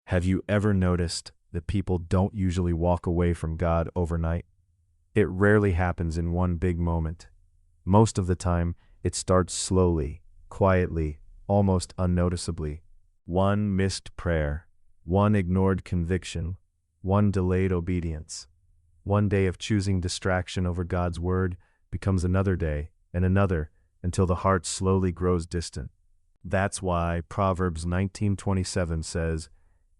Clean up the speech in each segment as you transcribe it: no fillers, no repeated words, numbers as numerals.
Have you ever noticed that people don't usually walk away from God overnight? It rarely happens in one big moment. Most of the time, it starts slowly, quietly, almost unnoticeably. One missed prayer, one ignored conviction, one delayed obedience. One day of choosing distraction over God's word becomes another day and another until the heart slowly grows distant. That's why Proverbs 19:27 says,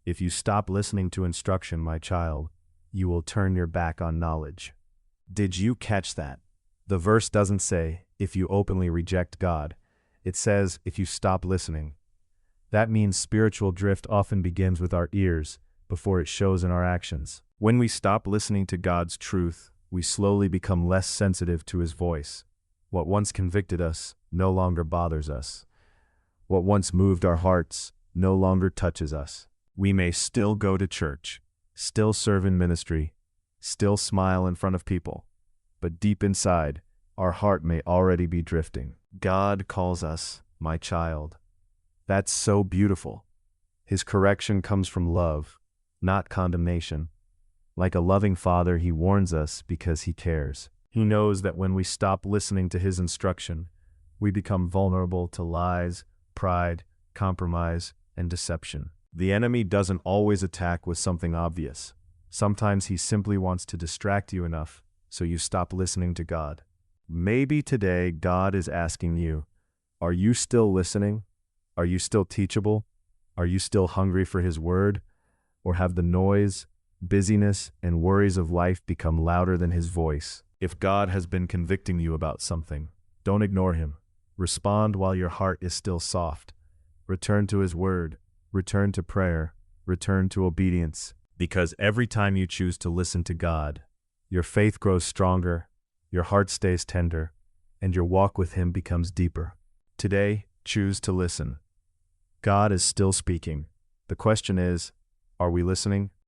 "If you stop listening to instruction, my child, you will turn your back on knowledge." Did you catch that? The verse doesn't say, if you openly reject God. It says, if you stop listening. That means spiritual drift often begins with our ears before it shows in our actions. When we stop listening to God's truth, we slowly become less sensitive to His voice. What once convicted us no longer bothers us. What once moved our hearts no longer touches us. We may still go to church, still serve in ministry, still smile in front of people, but deep inside, our heart may already be drifting. God calls us, my child. That's so beautiful. His correction comes from love, not condemnation. Like a loving father, He warns us because He cares. He knows that when we stop listening to His instruction, we become vulnerable to lies, pride, compromise, and deception. The enemy doesn't always attack with something obvious. Sometimes he simply wants to distract you enough so you stop listening to God. Maybe today God is asking you, are you still listening? Are you still teachable? Are you still hungry for His word? Or have the noise, busyness, and worries of life become louder than His voice? If God has been convicting you about something, don't ignore Him. Respond while your heart is still soft. Return to His word. Return to prayer. Return to obedience. Because every time you choose to listen to God, your faith grows stronger, your heart stays tender, and your walk with Him becomes deeper. Today, choose to listen. God is still speaking. The question is, are we listening?